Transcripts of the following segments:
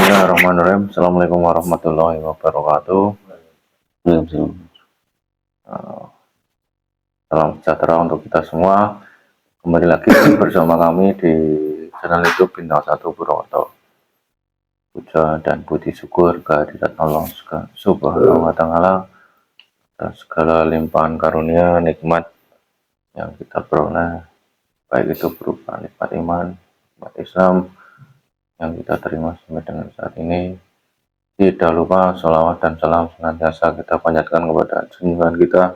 Bismillahirrahmanirrahim. Assalamualaikum warahmatullahi wabarakatuh. Salam sejahtera untuk kita semua. Kembali lagi bersama kami di channel YouTube Bintang 1 Purwokerto. Puja dan puji syukur kehadirat Allah Subhanahu wa Ta'ala dan segala limpahan karunia nikmat yang kita peroleh, baik itu berupa nikmat iman, nikmat Islam yang kita terima sampai dengan saat ini. Tidak lupa sholawat dan salam senantiasa kita panjatkan kepada junjungan kita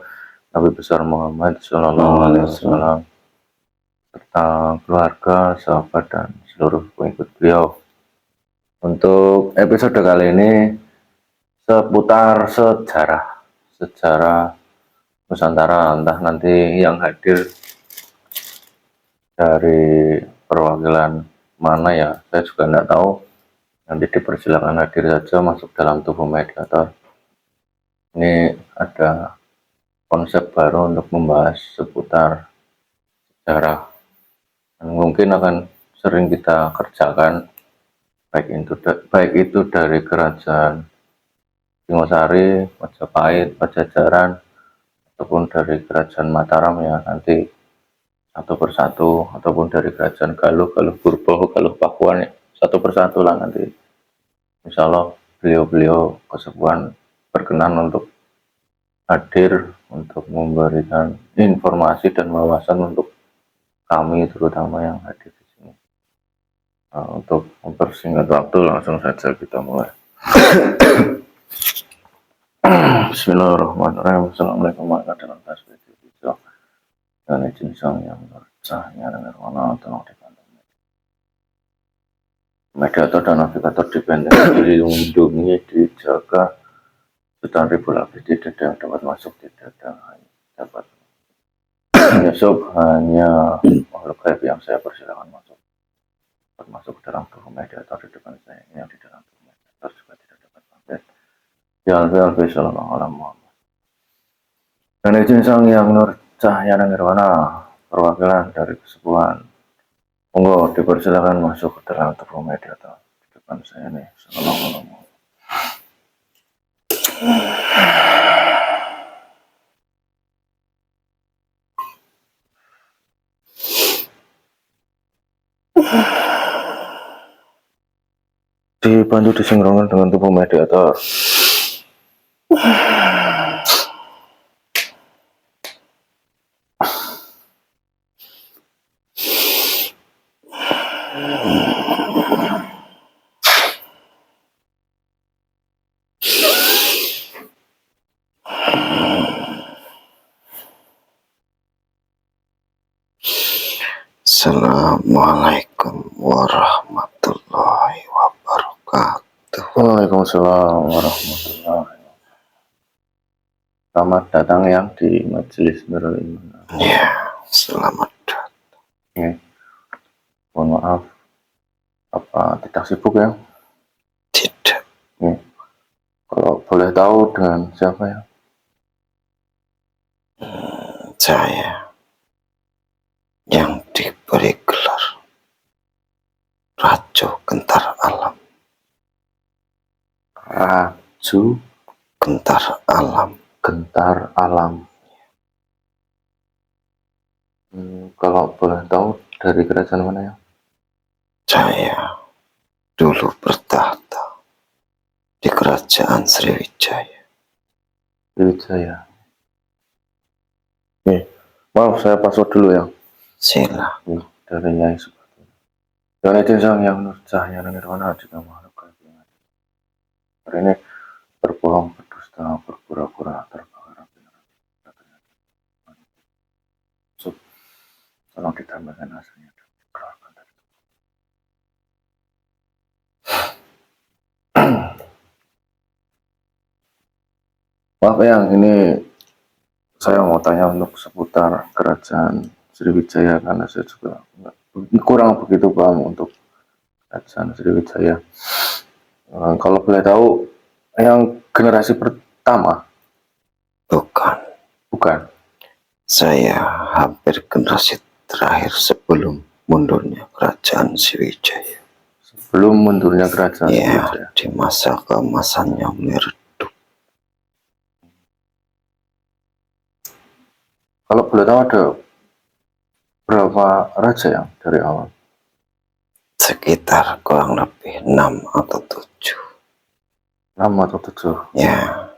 Nabi besar Muhammad Sallallahu Alaihi Wasallam serta keluarga, sahabat dan seluruh pengikut beliau. Untuk episode kali ini seputar sejarah Nusantara, entah nanti yang hadir dari perwakilan mana ya, saya juga tidak tahu. Nanti dipersilakan hadir saja masuk dalam tubuh mediator. Ini ada konsep baru untuk membahas seputar sejarah yang mungkin akan sering kita kerjakan, baik itu dari kerajaan Singosari, Majapahit, Pajajaran, ataupun dari kerajaan Mataram ya, nanti satu persatu, ataupun dari kerajaan Galuh Purbo, Galuh Pakuan ya, satu persatu lah nanti. Insya Allah beliau-beliau kesepuan berkenan untuk hadir untuk memberikan informasi dan wawasan untuk kami, terutama yang hadir di sini. Untuk mempersingkat waktu, langsung saja kita mulai. Bismillahirrahmanirrahim. Assalamualaikum warahmatullahi wabarakatuh. Dan izin sang yang bercahaya dengan warna tolong dipandang. Mediator dan navigator dipendek, dilindungi, dijaga. Jutaan ribu lapis tidak ada yang dapat masuk, tidak ada yang dapat menyusup, hanya makhluk gaib yang saya persilakan masuk ke dalam tubuh mediator di depan saya. Yang di dalam tubuh mediator juga tidak dapat sampai. Ya Alfi Sallallahu Alaihi Muhammad. Dan izin sang yang nur cahaya dan nirwana, perwakilan dari kesepuan, monggo dipersilakan masuk ke dalam tubuh mediator di depan saya nih. Sallallahu Alaihi Muhammad. Dibantu disinkronkan dengan tubuh mediator. Assalamualaikum warahmatullahi wabarakatuh. Waalaikumsalam warahmatullahi wabarakatuh. Selamat datang yang di Majelis Nurul Iman. Ya, selamat datang. Mohon maaf, apa tidak sibuk ya? Tidak. Kalau boleh tahu dengan siapa ya? Saya yang diberi gelar Raju Gentar Alam. Raju Gentar Alam. Gentar Alam. Kalau boleh tahu dari kerajaan mana ya? Saya dulu bertahta di kerajaan Sriwijaya. Sriwijaya. Maaf, saya password dulu ya. Sila. Dari Nyai Subhatu. Dan itu yang nur cahaya dan nirwana juga makhluk gaib. Hari ini berbohong, berdusta, berpura-pura, terbakar api neraka. Tolong ditambahkan hasilnya dan dikeluarkan dari itu. Maaf yang ini saya mau tanya untuk seputar kerajaan Sriwijaya, karena saya juga kurang begitu paham untuk kerajaan Sriwijaya. Kalau boleh tahu, yang generasi pertama? Bukan. Saya hampir generasi terakhir sebelum mundurnya kerajaan Sriwijaya. Belum mundurnya kerajaan Ya, Sriwijaya. di masa keemasannya meredup. Kalau boleh tahu ada berapa raja yang dari awal? Sekitar kurang lebih 6 atau 7. 6 atau 7. Ya,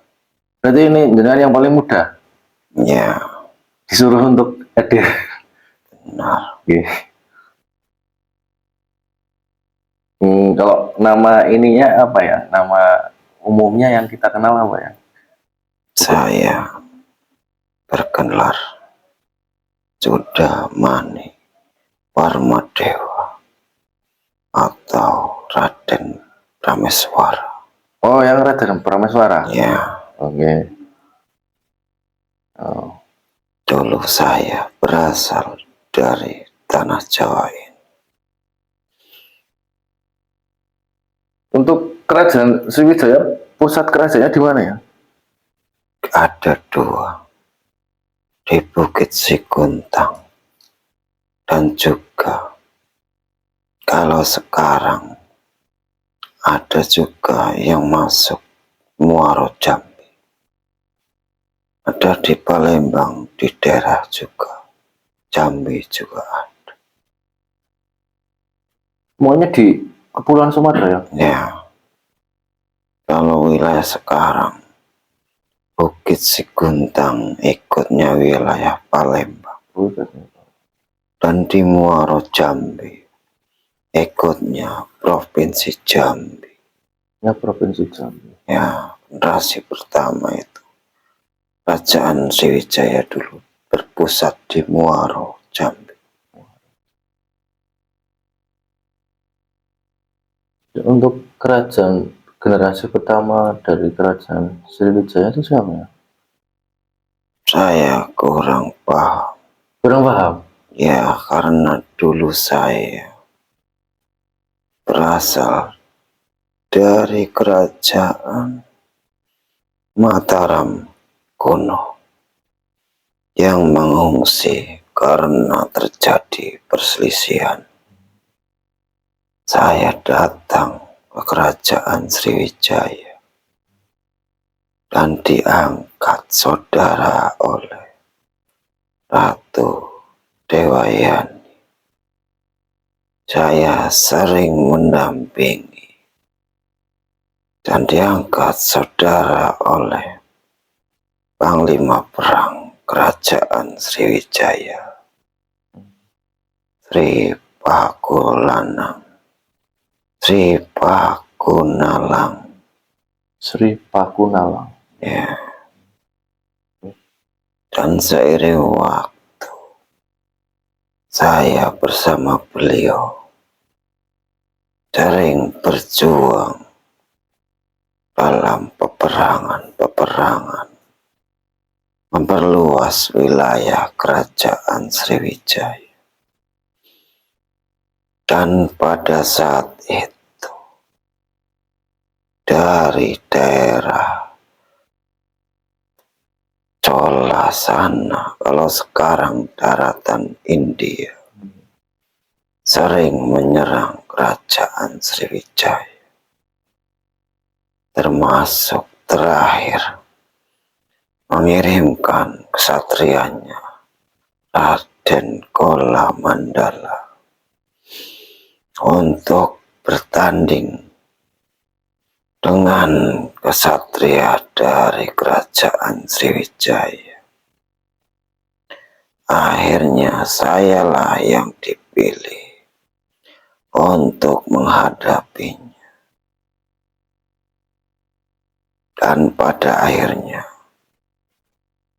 Berarti ini jenengan yang paling muda ya, disuruh untuk hadir. benar. Oke. Kalau nama ininya apa ya? Nama umumnya yang kita kenal apa ya? Saya bergelar Cudamani Warmadewa atau Raden Prameswara. Oh, yang Raden Prameswara. Ya, Oke. Oh. dulu saya berasal dari tanah Jawa ini. Untuk kerajaan Sriwijaya, pusat kerajaannya di mana ya? Ada 2 di Bukit Sikuntang dan juga kalau sekarang ada juga yang masuk Muaro Jambi. Ada di Palembang, di daerah juga Jambi juga ada. Semuanya di Kepulauan Sumatera ya? Ya, kalau wilayah sekarang Bukit Sikuntang ikutnya wilayah Palembang dan di Muaro Jambi ikutnya Provinsi Jambi. Ya, Provinsi Jambi. Ya, generasi pertama itu Kerajaan Sriwijaya dulu berpusat di Muaro Jambi. Untuk kerajaan generasi pertama dari kerajaan Sriwijaya itu siapa ya? Saya kurang paham. Kurang paham. Ya, karena dulu saya berasal dari kerajaan Mataram kuno yang mengungsi karena terjadi perselisihan. Saya datang ke kerajaan Sriwijaya dan diangkat saudara oleh Ratu Dewayani. Saya sering mendampingi dan diangkat saudara oleh Panglima Perang Kerajaan Sriwijaya, Sri Pakunalang. Sri Pakunalang. Ya. Dan seiring waktu saya bersama beliau sering berjuang dalam peperangan memperluas wilayah kerajaan Sriwijaya. Dan pada saat itu dari daerah Chola sana, kalau sekarang daratan India, sering menyerang kerajaan Sriwijaya, termasuk terakhir mengirimkan kesatrianya Raden Kola Mandala untuk bertanding dengan kesatria dari kerajaan Sriwijaya. Akhirnya sayalah yang dipilih untuk menghadapinya. Dan pada akhirnya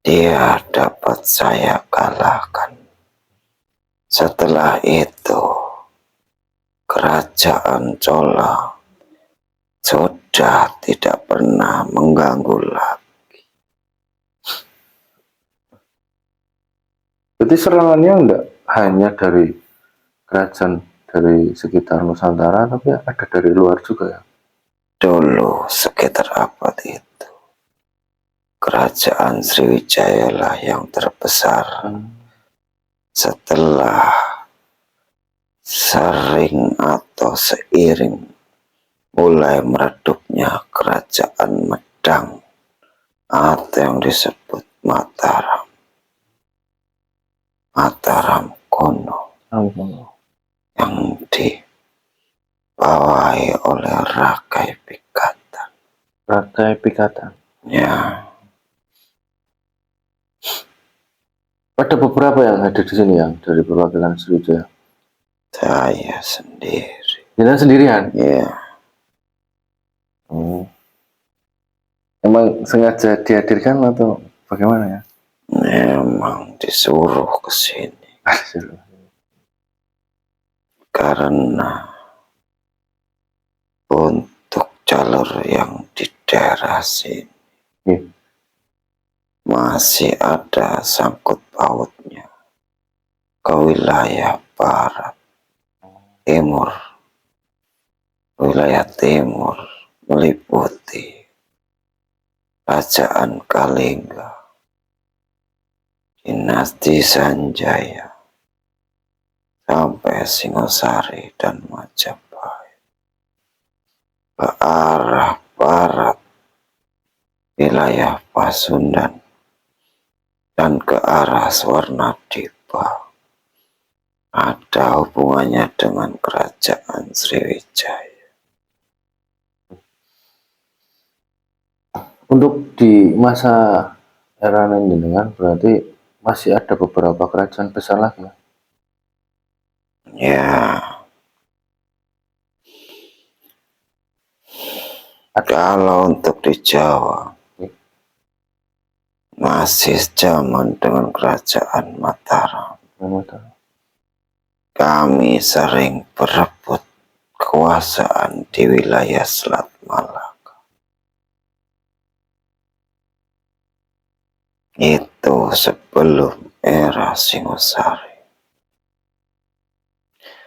dia dapat saya kalahkan. Setelah itu kerajaan Chola sudah tidak pernah mengganggu lagi. Jadi serangannya enggak hanya dari kerajaan dari sekitar Nusantara, tapi ada dari luar juga ya? Dulu sekitar abad itu kerajaan Sriwijaya lah yang terbesar. Setelah sering atau seiring mulai meredupnya kerajaan Medang atau yang disebut Mataram. Mataram kuno yang dibawahi oleh Rakai Pikatan. Rakai Pikatan. Ya, Ada beberapa yang hadir di sini yang dari perwakilan Sriwijaya. saya sendiri. Jangan sendirian. Ya, Emang sengaja dihadirkan atau bagaimana ya? memang disuruh ke sini karena untuk jalur yang di daerah sini masih ada sangkut pautnya ke wilayah barat, timur. Wilayah timur meliputi Kerajaan Kalingga, Dinasti Sanjaya, sampai Singosari dan Majapahit. Ke arah barat, wilayah Pasundan, dan ke arah Swarnadipa ada hubungannya dengan Kerajaan Sriwijaya. Untuk di masa era Nenjenengan berarti masih ada beberapa kerajaan besar lagi ya? Ya, kalau untuk di Jawa masih zaman dengan Kerajaan Mataram. Kami sering berebut kekuasaan di wilayah Selat Malaka. Itu sebelum era Singosari.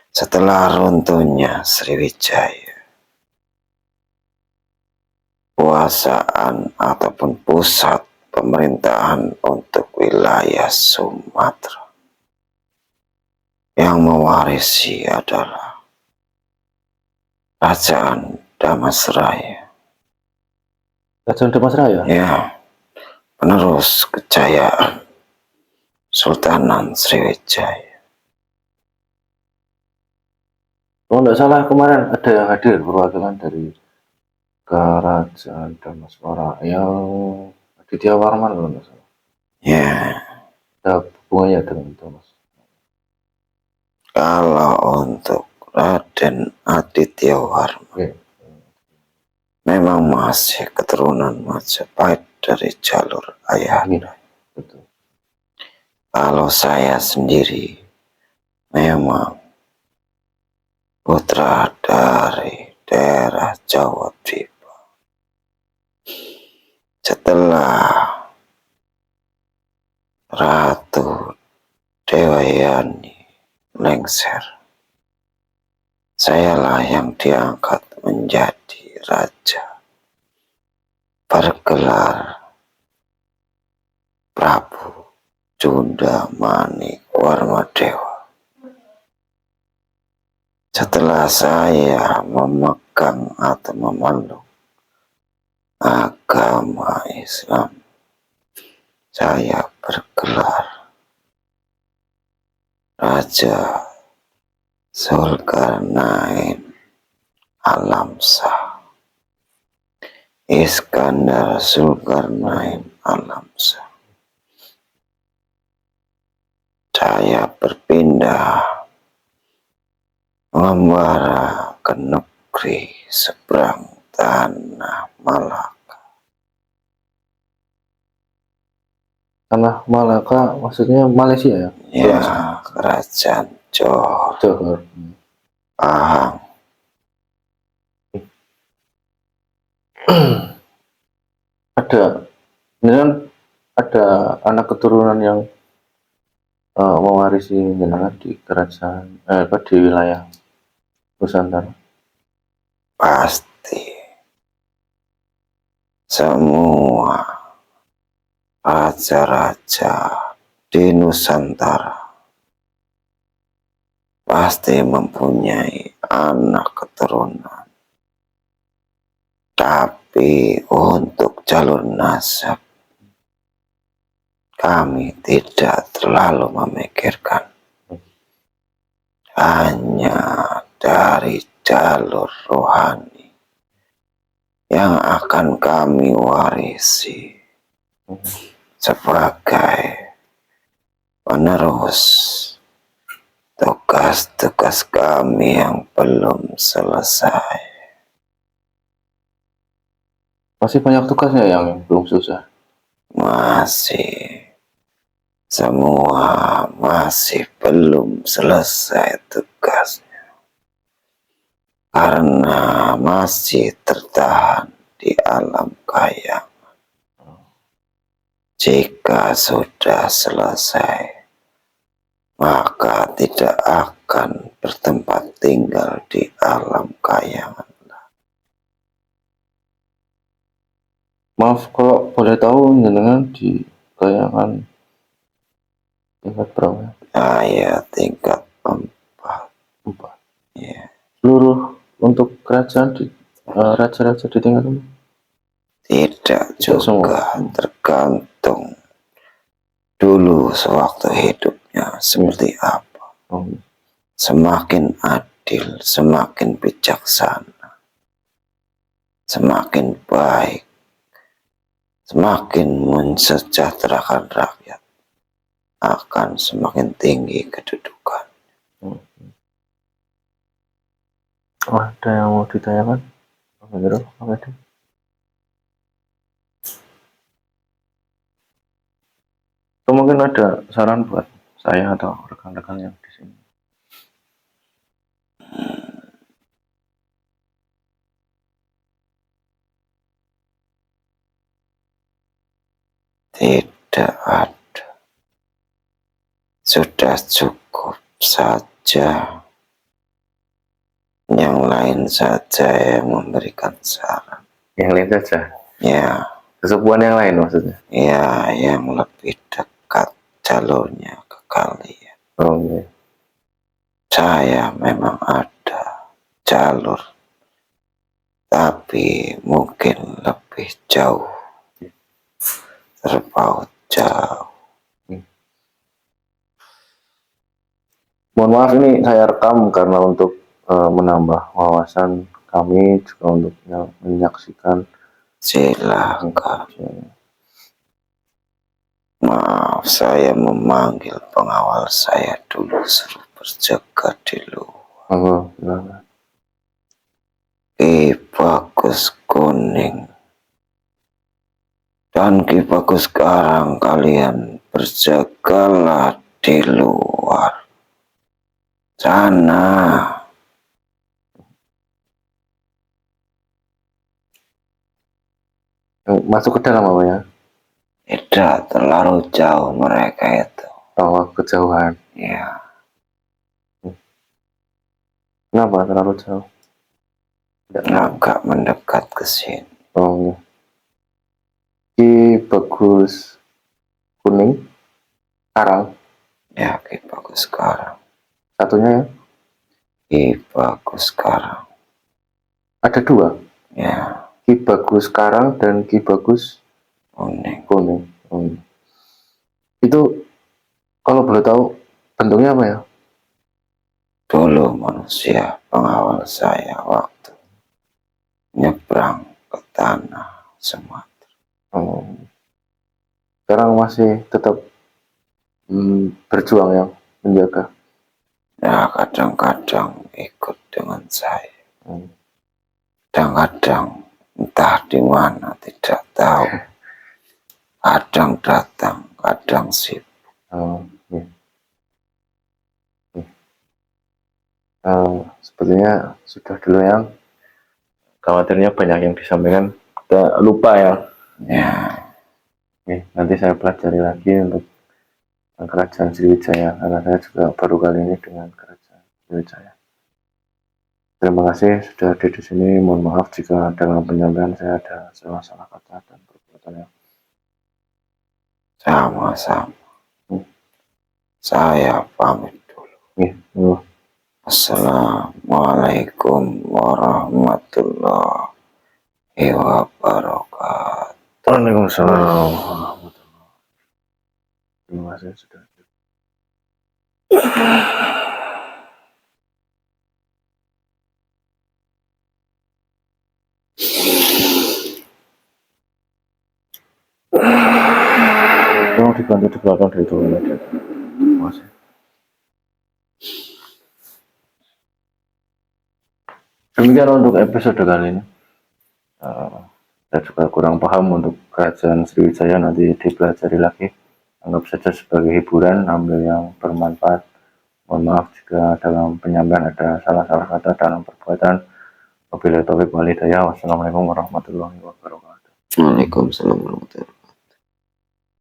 Setelah runtuhnya Sriwijaya, kekuasaan ataupun pusat pemerintahan untuk wilayah Sumatera yang mewarisi adalah Kerajaan Damasraya. Kerajaan Damasraya? Ya, penerus kejayaan Sultanan Sriwijaya. Kalau tidak salah kemarin ada yang hadir perwakilan dari Kerajaan Damasraya yang Aditya Warman kalau tidak salah. Ya, Ada hubungannya dengan Damas. kalau untuk Raden Aditya Warman, memang masih keturunan Majapahit dari jalur ayahnya. Betul. Kalau saya sendiri memang putra dari daerah Jawa Timur. Setelah Ratu Dewayani lengser, sayalah yang diangkat menjadi raja, bergelar Prabu Jundamani Warmadewa. Setelah saya memegang atau memeluk agama Islam, saya bergelar Raja Zulkarnain Alamsyah, Iskandar Zulkarnain Alamsyah. Saya berpindah mengembara ke negeri seberang tanah Malaka. Tanah Malaka maksudnya Malaysia ya? Ya, Kerajaan Johor. Johor. Pahang. Ini kan ada anak keturunan yang mewarisi jenengan di kerajaan di wilayah Nusantara. Pasti semua raja-raja di Nusantara pasti mempunyai anak keturunan. Tapi untuk jalur nasab, kami tidak terlalu memikirkan. Hanya dari jalur rohani yang akan kami warisi sebagai penerus tugas-tugas kami yang belum selesai. Masih banyak tugasnya yang belum selesai. Semua masih belum selesai tugasnya, karena masih tertahan di alam kaya. Jika sudah selesai, maka tidak akan bertempat tinggal di alam kayangan. Maaf kalau boleh tahu jenengan di kayangan tingkat berapa? Saya tingkat 4. Ya. Seluruh untuk kerajaan di raja-raja di tingkat ini? Tidak juga, tergantung dulu sewaktu hidupnya seperti apa. Semakin adil, semakin bijaksana, semakin baik, semakin mensejahterakan rakyat, akan semakin tinggi kedudukan. Ada yang mau ditanyakan? Atau mungkin ada saran buat saya atau rekan-rekan yang di sini? Tidak ada. Sudah cukup saja. Yang lain saja yang memberikan saran. Yang lain saja? Ya. Kesepuan yang lain maksudnya? Ya, yang lebih dekat jalurnya ke kalian. Oh, iya. Saya memang ada jalur, tapi mungkin lebih jauh, terpaut jauh. Mohon maaf, ini saya rekam karena untuk menambah wawasan kami, juga untuk menyaksikan. Silakan. Maaf, saya memanggil pengawal saya dulu, suruh berjaga di luar. Ki Bagus Kuning dan Ki Bagus Karang, kalian berjagalah di luar sana. Masuk ke dalam apa ya? Tidak terlalu jauh mereka itu. Oh, kejauhan. Ya. Kenapa terlalu jauh? Agak mendekat ke sini. Oh, Ki Bagus Kuning Karang. Ya, Ki Bagus Karang. Satunya ya? Ki Bagus Karang. Ada dua? Ya. Ki Bagus Karang dan Ki Bagus Kuning. Itu kalau boleh tahu bentuknya apa ya? Dulu manusia pengawal saya waktu nyebrang ke tanah Sumatera. Sekarang masih tetap berjuang yang menjaga. Ya, kadang-kadang ikut dengan saya. Kadang-kadang entah di mana tidak tahu. Kadang datang, kadang sibuk. Sepertinya sudah dulu yang khawatirnya banyak yang disampaikan, kita lupa ya. Nanti saya pelajari lagi untuk kerajaan Sriwijaya, karena saya juga baru kali ini dengan kerajaan Sriwijaya. Terima kasih sudah ada di sini. Mohon maaf jika dalam penyampaian saya ada salah kata dan perbuatan yang sama-sama. Saya pamit dulu. Assalamualaikum warahmatullahi wabarakatuh. Waalaikumsalam warahmatullahi. Terima kasih sudah. Tolong dibantu di belakang dari toilet ya. Terima kasih. Demikian untuk episode kali ini. Saya juga kurang paham untuk kerajaan Sriwijaya, nanti dipelajari lagi. Anggap saja sebagai hiburan, ambil yang bermanfaat. Mohon maaf jika dalam penyampaian ada salah-salah kata dalam perbuatan. Wabillahi taufiq wal hidayah. Wassalamualaikum warahmatullahi wabarakatuh. Waalaikumsalam warahmatullahi wabarakatuh.